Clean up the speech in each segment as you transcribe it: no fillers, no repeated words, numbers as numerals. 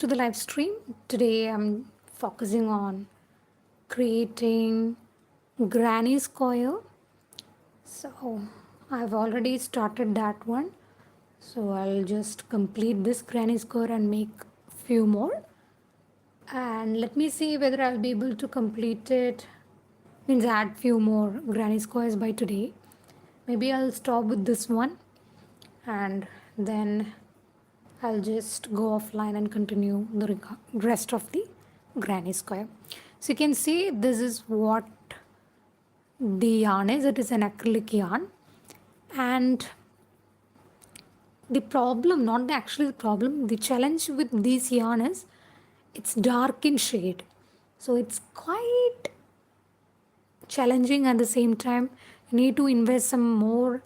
to the live stream. Today I'm focusing on creating granny square. So I've already started that one. So I'll just complete this granny square and make few more. And let me see whether I'll be able to complete it. Means add few more granny squares by today. Maybe I'll stop with this one and then I'll just go offline and continue the rest of the granny square. So you can see this is what the yarn is. It is an acrylic yarn, and the problem, not the actually the problem, the challenge with this yarn is it's dark in shade. So it's quite challenging at the same time. You need to invest some more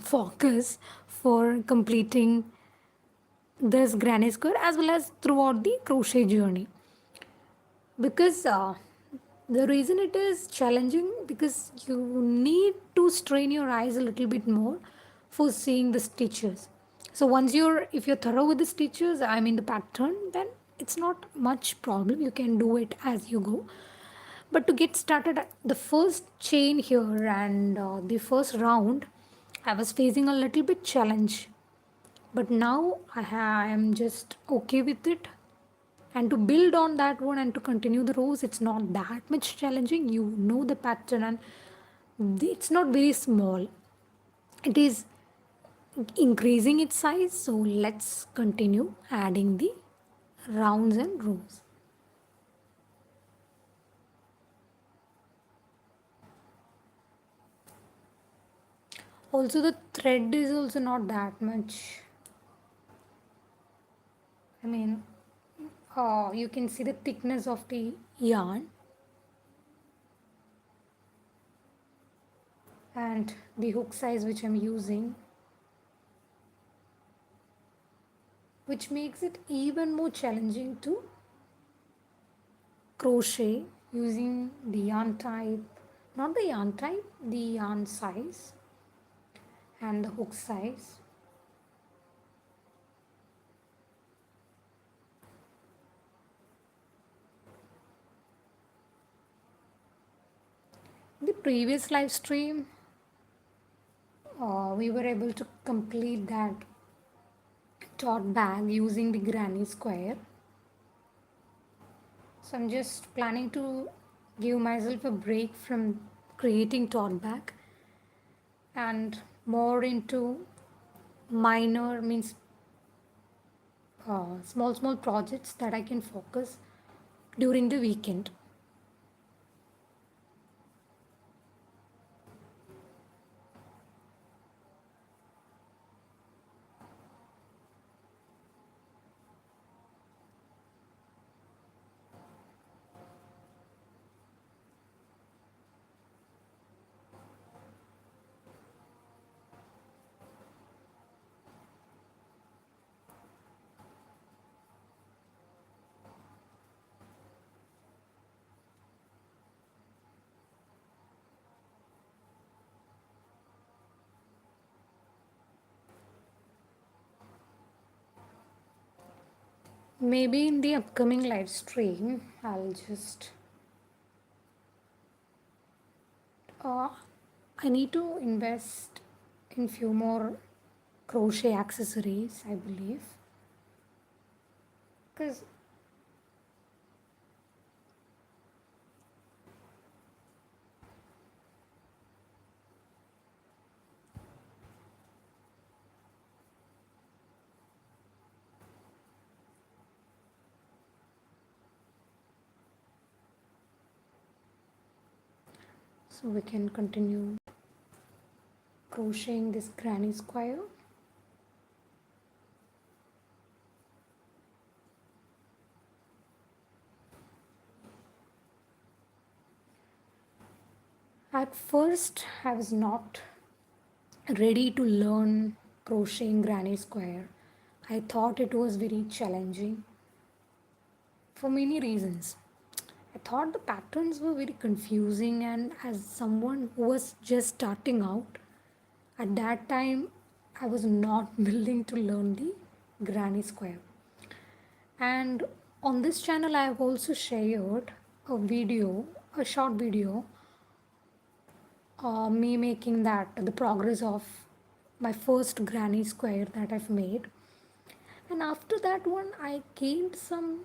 focus for completing this granny square as well as throughout the crochet journey, because the reason it is challenging because you need to strain your eyes a little bit more for seeing the stitches. So once you're if you're thorough with the stitches, I mean the pattern, then it's not much problem, you can do it as you go. But to get started, the first chain here and the first round, I was facing a little bit challenge, but now I am just okay with it. And to build on that one and to continue the rows, it's not that much challenging. You know the pattern, and it's not very small, it is increasing its size. So let's continue adding the rounds and rows. Also the thread is also not that much. I mean, you can see the thickness of the yarn and the hook size which I'm using, which makes it even more challenging to crochet using the yarn type, not the yarn type, the yarn size and the hook size. The previous live stream, we were able to complete that tote bag using the granny square. So I'm just planning to give myself a break from creating tote bag and more into minor, means small projects that I can focus during the weekend. Maybe in the upcoming live stream, I'll just I need to invest in few more crochet accessories, I believe, because so we can continue crocheting this granny square. At first, I was not ready to learn crocheting granny square. I thought it was very challenging for many reasons. I thought the patterns were very confusing, and as someone who was just starting out, at that time I was not willing to learn the granny square. And on this channel, I have also shared a video, a short video, me making that, the progress of my first granny square that I've made. And after that one, I gained some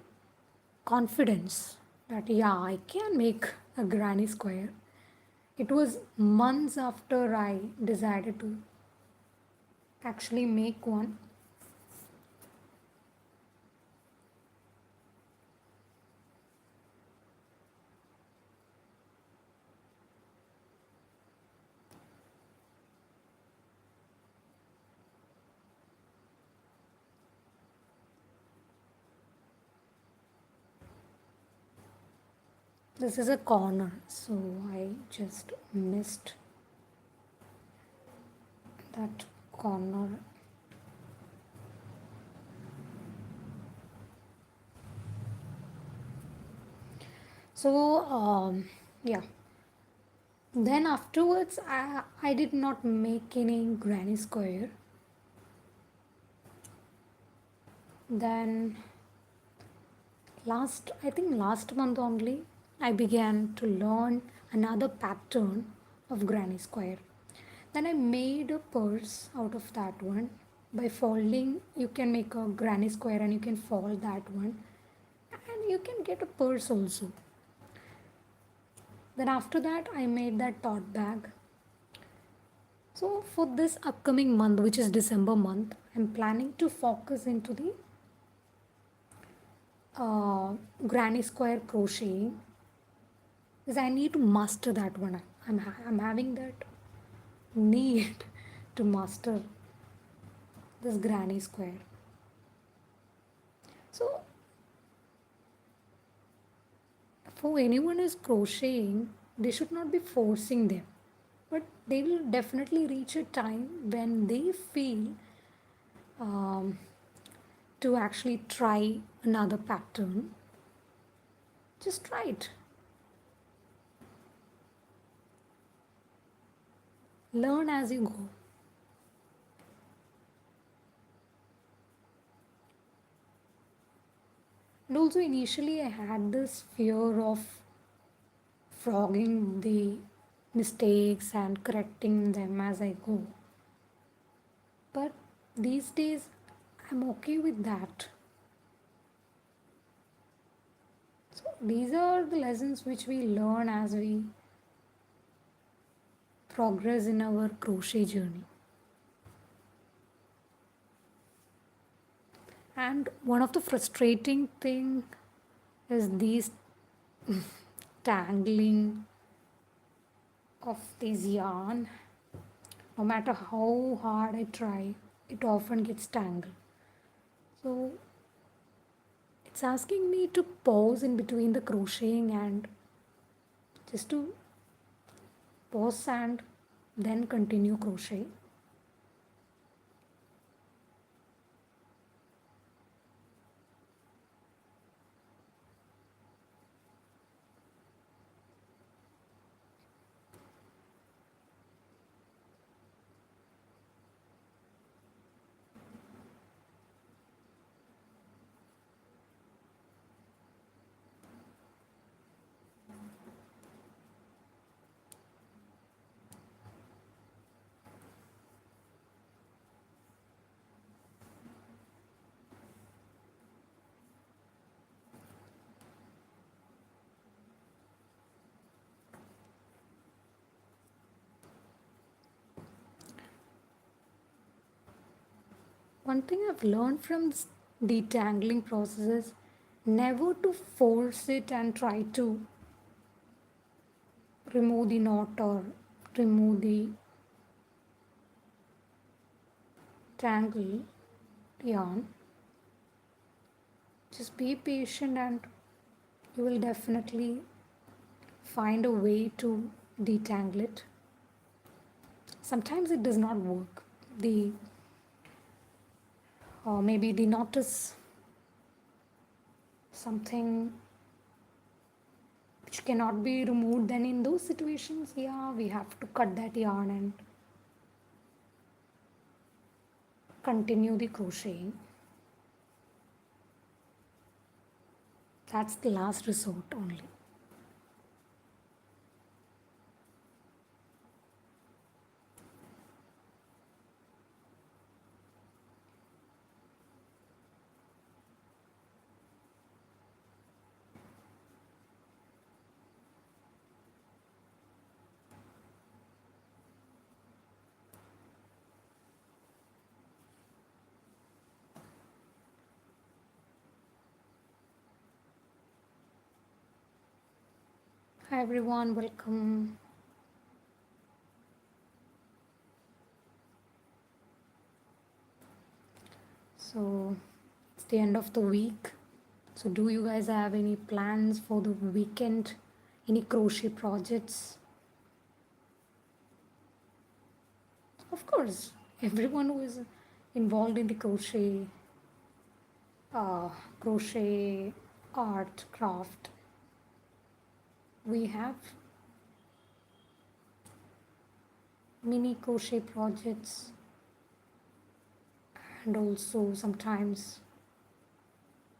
confidence that yeah, I can make a granny square. It was months after I decided to actually make one. This is a corner, so I just missed that corner. So, yeah. Then afterwards, I did not make any granny square. Then I think last month only, I began to learn another pattern of granny square. Then I made a purse out of that one. By folding, you can make a granny square and you can fold that one. And you can get a purse also. Then after that, I made that tote bag. So for this upcoming month, which is December month, I'm planning to focus into the granny square crocheting because I need to master that one. I'm having that need to master this granny square. So for anyone who's crocheting, they should not be forcing them, but they will definitely reach a time when they feel um, to actually try another pattern. Just try it. Learn as you go. And also, initially, I had this fear of frogging the mistakes and correcting them as I go. But these days, I'm okay with that. So, these are the lessons which we learn as we progress in our crochet journey. And one of the frustrating thing is these tangling of this yarn. No matter how hard I try, it often gets tangled. So it's asking me to pause in between the crocheting and just to pause and then continue crochet. One thing I've learned from this detangling process is never to force it and try to remove the knot or remove the tangle yarn. Just be patient and you will definitely find a way to detangle it. Sometimes it does not work. The maybe the knot is something which cannot be removed. Then in those situations, yeah, we have to cut that yarn and continue the crocheting. That's the last resort only. Hi everyone, welcome. So it's the end of the week. So do you guys have any plans for the weekend? Any crochet projects? Of course, everyone who is involved in the uh, crochet art craft, we have mini crochet projects and also sometimes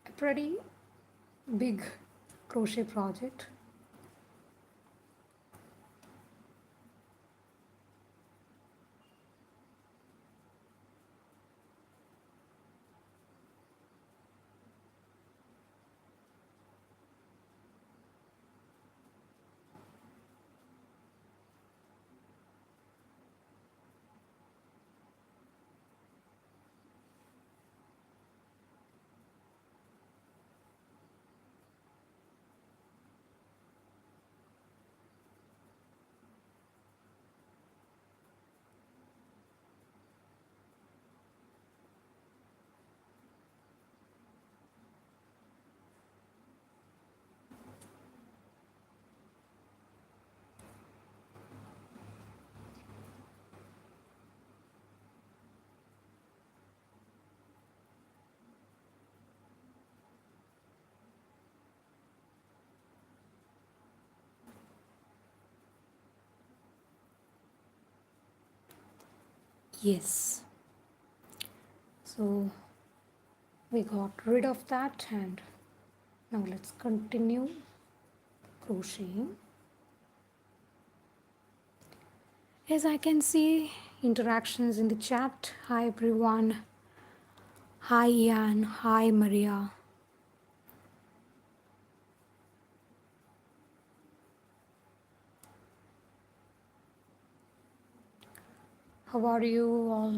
a pretty big crochet project. Yes. So we got rid of that and now let's continue crocheting. As I can see interactions in the chat. Hi everyone. Hi Ian. Hi Maria. How are you all?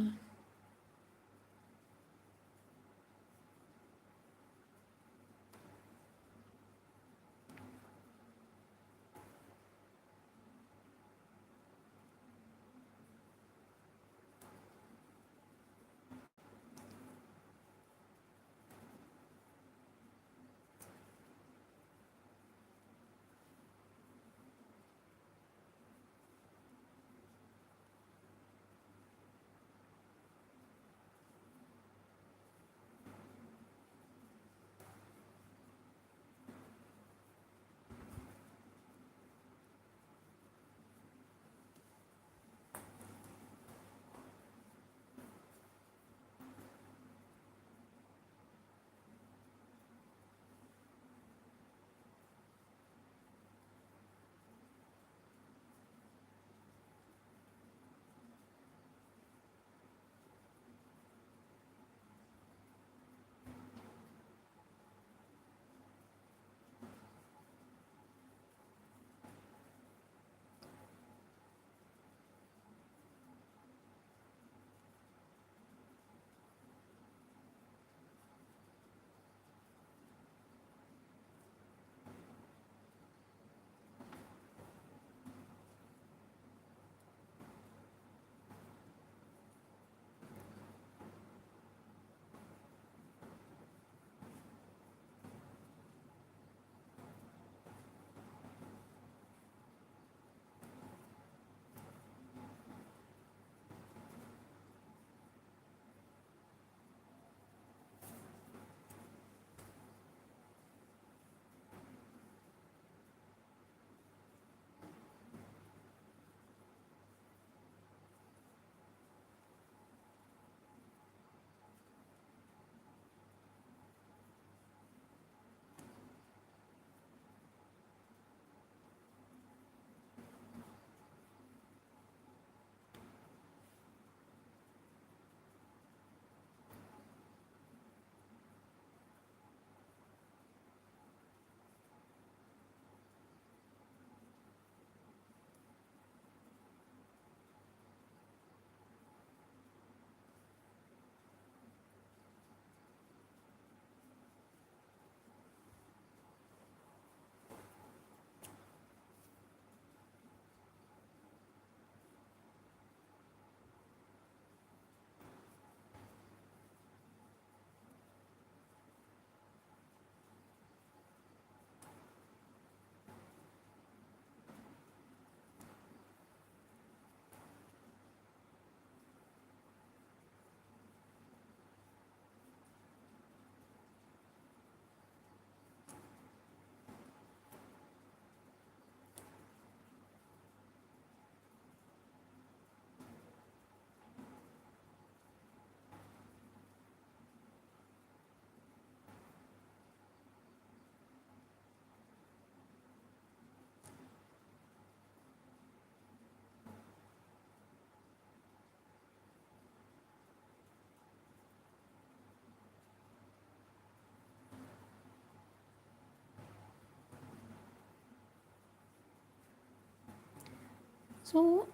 So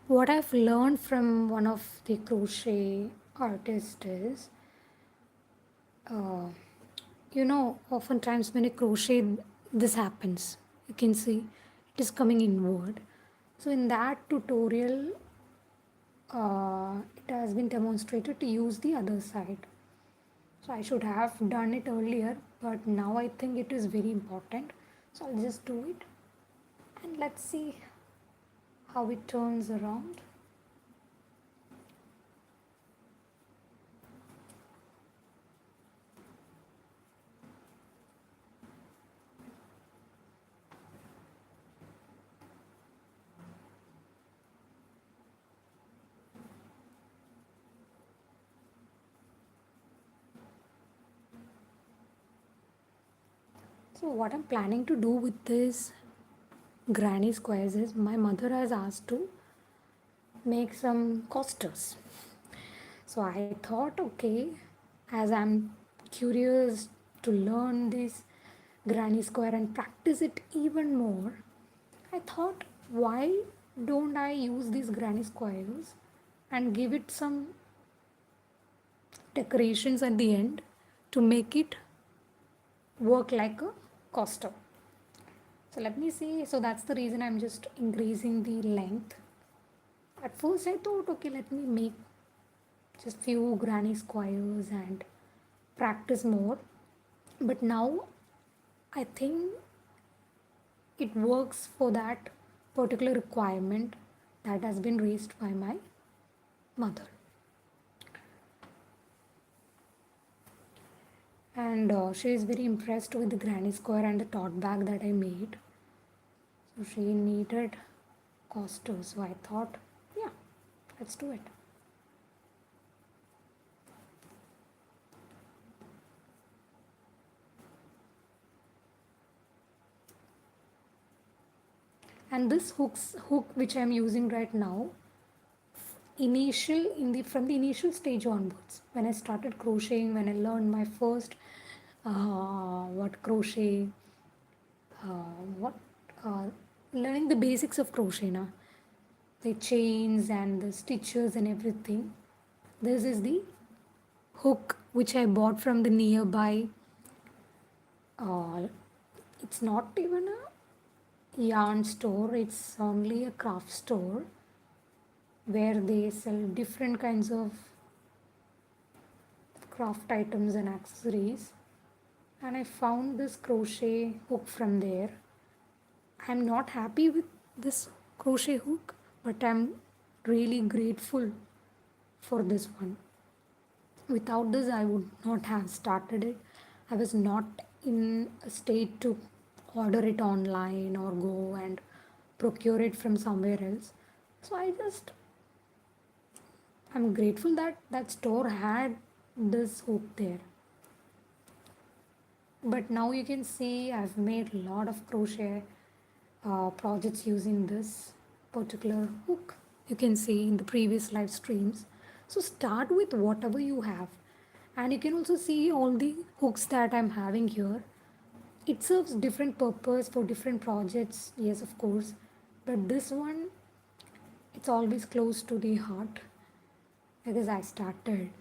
what I've learned from one of the crochet artists is, uh, oftentimes when you crochet, this happens. You can see it is coming inward. So in that tutorial, it has been demonstrated to use the other side. So I should have done it earlier, but now I think it is very important. So I'll just do it and let's see how it turns around. So what I'm planning to do with this granny squares is, my mother has asked to make some coasters. So I thought, okay, as I'm curious to learn this granny square and practice it even more, I thought, why don't I use these granny squares and give it some decorations at the end to make it work like a coaster. So let me see. So that's the reason I'm just increasing the length. At first I thought, okay, let me make just few granny squares and practice more. But now I think it works for that particular requirement that has been raised by my mother. And she is very impressed with the granny square and the tote bag that I made. So she needed coasters. So I thought, yeah, let's do it. And this hook which I'm using right now, initial in the from the initial stage onwards, when I started crocheting, when I learned my first what crochet, what uh, learning the basics of crochet now, the chains and the stitches and everything. This is the hook which I bought from the nearby. Uh, it's not even a yarn store, it's only a craft store where they sell different kinds of craft items and accessories. And I found this crochet hook from there. I'm not happy with this crochet hook, but I'm really grateful for this one. Without this, I would not have started it. I was not in a state to order it online or go and procure it from somewhere else. So I'm grateful that that store had this hook there. But now you can see I've made a lot of crochet projects using this particular hook. You can see in the previous live streams. So start with whatever you have, and you can also see all the hooks that I'm having here. It serves different purpose for different projects, yes, of course, but this one, it's always close to the heart because I started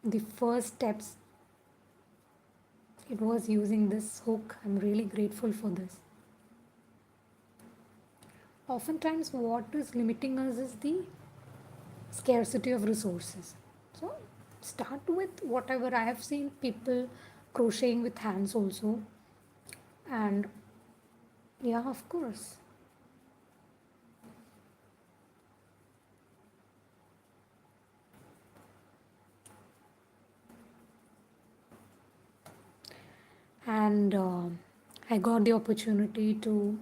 the first steps, it was using this hook. I'm really grateful for this. Oftentimes what is limiting us is the scarcity of resources. So start with whatever. I have seen people crocheting with hands also, and yeah, of course. And I got the opportunity to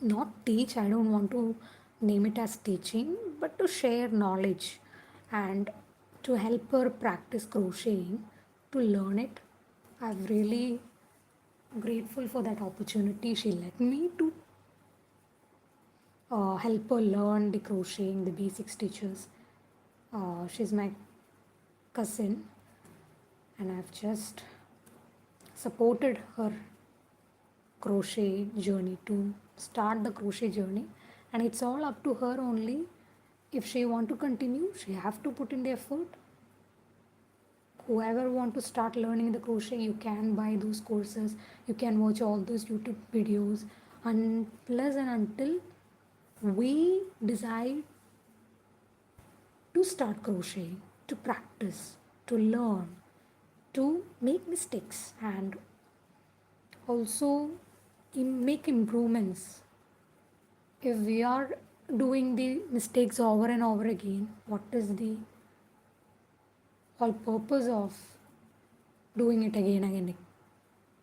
not teach, I don't want to name it as teaching, but to share knowledge and to help her practice crocheting, to learn it. I'm really grateful for that opportunity. She let me to help her learn the crocheting, the basic stitches. She's my cousin, and I've just supported her crochet journey, to start the crochet journey, and it's all up to her only. If she want to continue, she have to put in the effort. Whoever want to start learning the crochet, you can buy those courses, you can watch all those YouTube videos, unless and until we decide to start crocheting, to practice, to learn, to make mistakes, and also make improvements. If we are doing the mistakes over and over again, what is the whole purpose of doing it again and again?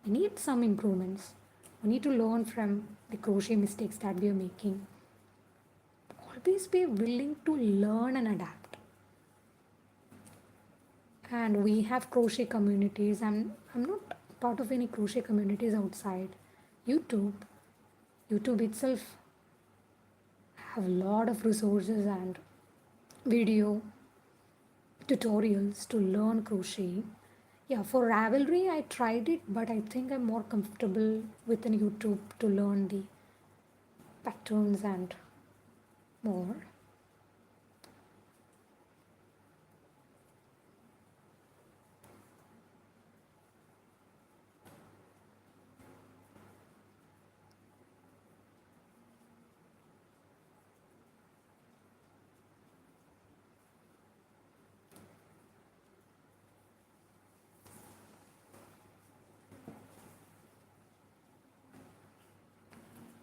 We need some improvements. We need to learn from the crochet mistakes that we are making. Always be willing to learn and adapt. And we have crochet communities. I'm not part of any crochet communities outside YouTube. YouTube itself have a lot of resources and video tutorials to learn crochet. Yeah, for Ravelry I tried it, but I think I'm more comfortable with an YouTube to learn the patterns and more.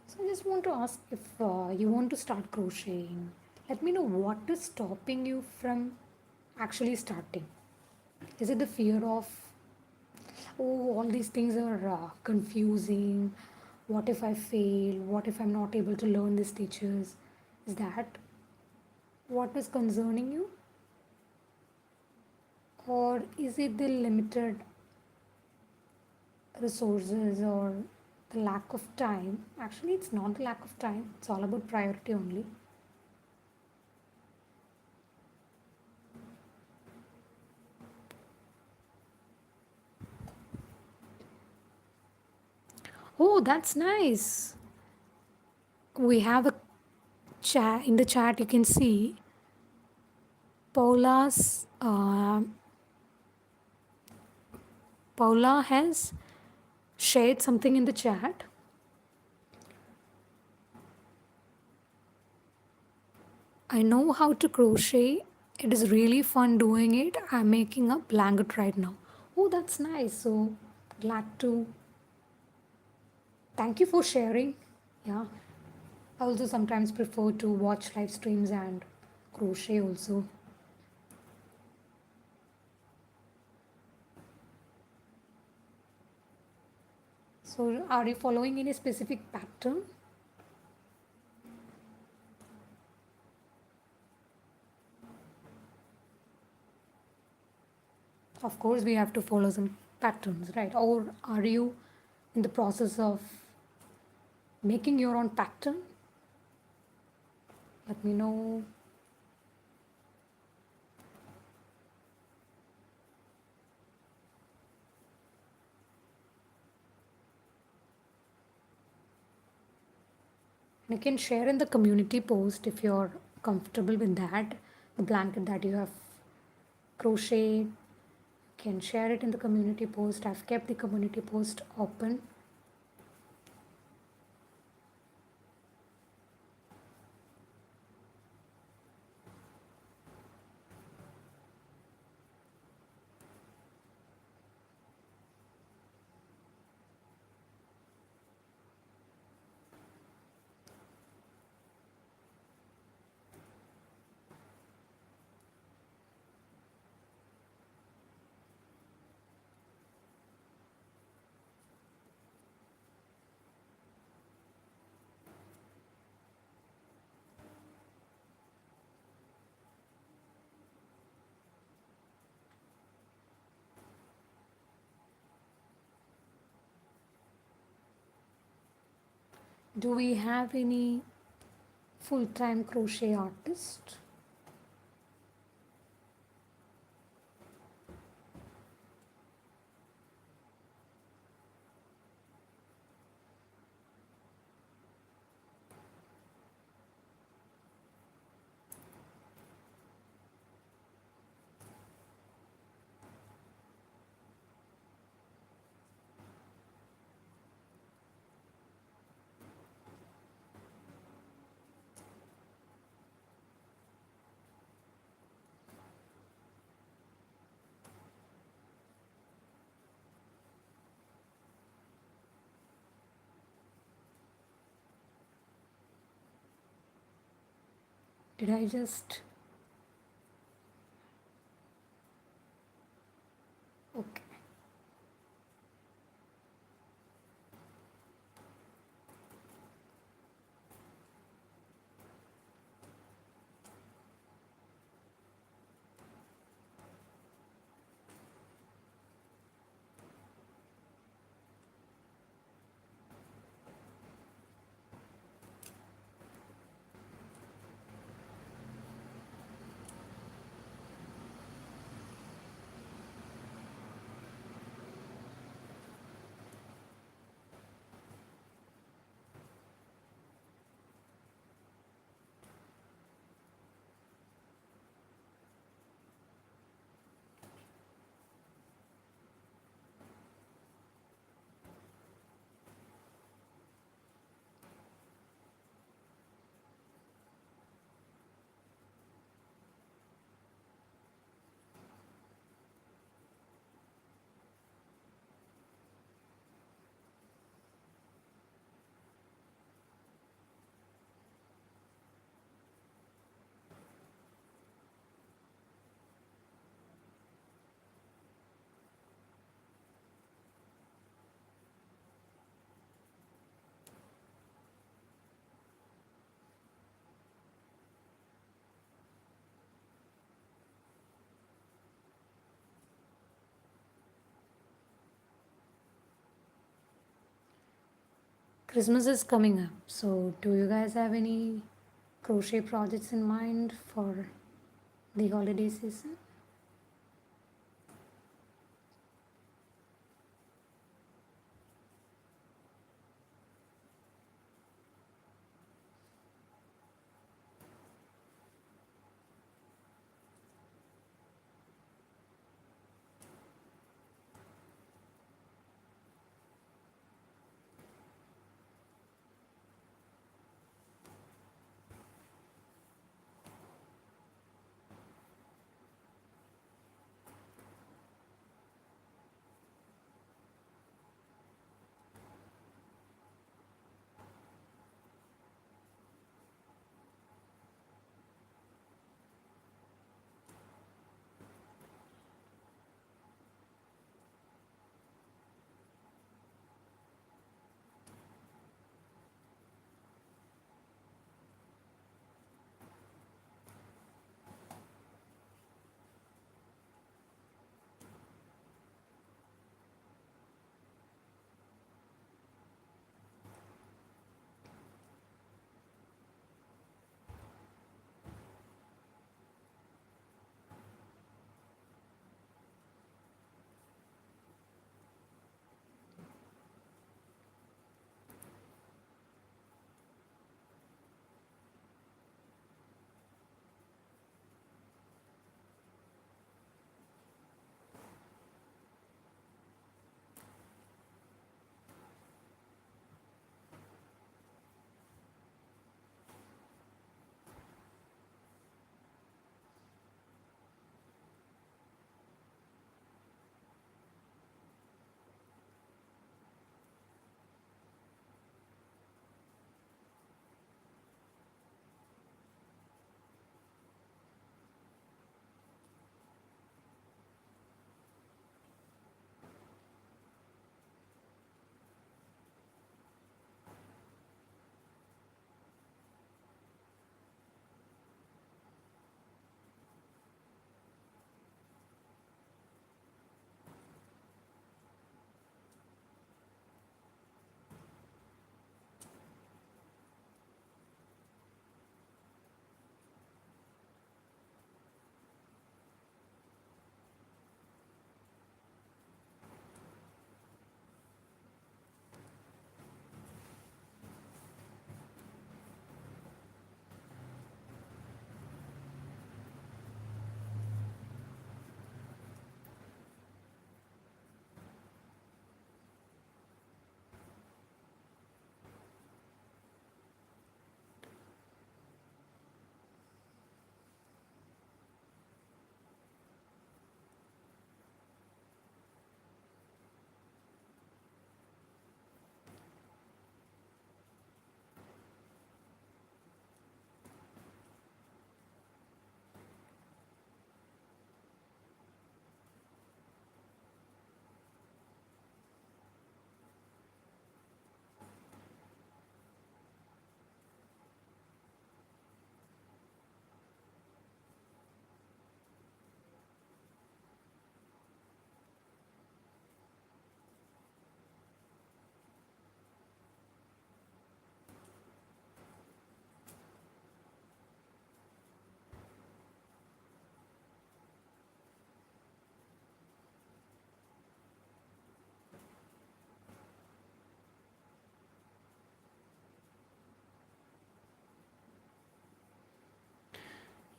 So I just want to ask, if you want to start crocheting, let me know what is stopping you from actually starting. Is it the fear of, oh, all these things are confusing? What if I fail? What if I'm not able to learn these stitches? Is that what is concerning you? Or is it the limited resources or the lack of time? Actually, it's not the lack of time, it's all about priority only. Oh, that's nice. We have a chat. In the chat you can see Paula has shared something in the chat. I know how to crochet. It is really fun doing it. I'm making a blanket right now. Oh, that's nice. So glad to. Thank you for sharing. Yeah. I also sometimes prefer to watch live streams and crochet also. So, are you following any specific pattern? Of course, we have to follow some patterns, right? Or are you in the process of making your own pattern? Let me know. You can share in the community post if you're comfortable with that. The blanket that you have crocheted, you can share it in the community post. I've kept the community post open. Do we have any full-time crochet artist? Did I just... Okay. Christmas is coming up. So, do you guys have any crochet projects in mind for the holiday season?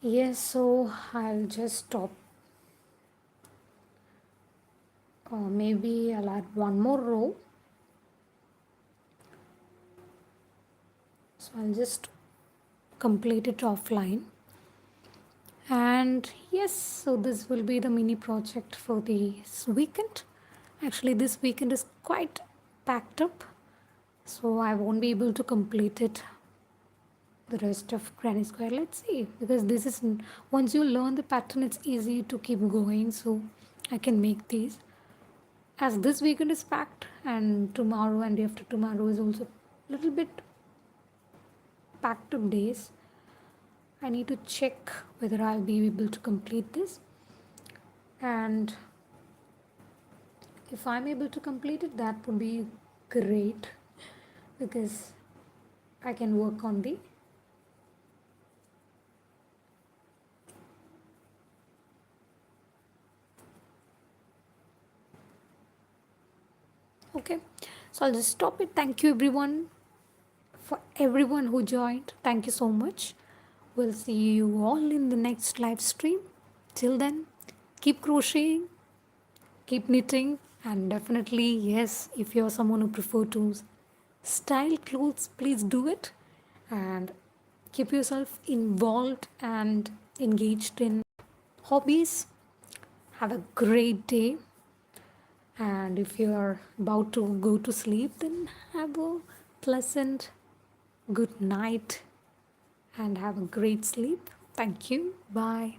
Yes, so I'll just stop. Maybe I'll add one more row. So I'll just complete it offline. And yes, so this will be the mini project for this weekend. Actually, this weekend is quite packed up, so I won't be able to complete it the rest of granny square. Let's see, because this is once you learn the pattern, it's easy to keep going. So I can make these as this weekend is packed, and tomorrow and day after tomorrow is also a little bit packed up days. I need to check whether I'll be able to complete this, and if I'm able to complete it, that would be great, because I can work on the okay. So I'll just stop it. Thank you everyone, for everyone who joined. Thank you so much. We'll see you all in the next live stream. Till then, keep crocheting, keep knitting, and definitely, yes, if you're someone who prefer to style clothes, please do it, and keep yourself involved and engaged in hobbies. Have a great day, and if you are about to go to sleep, then have a pleasant good night and have a great sleep. Thank you. Bye.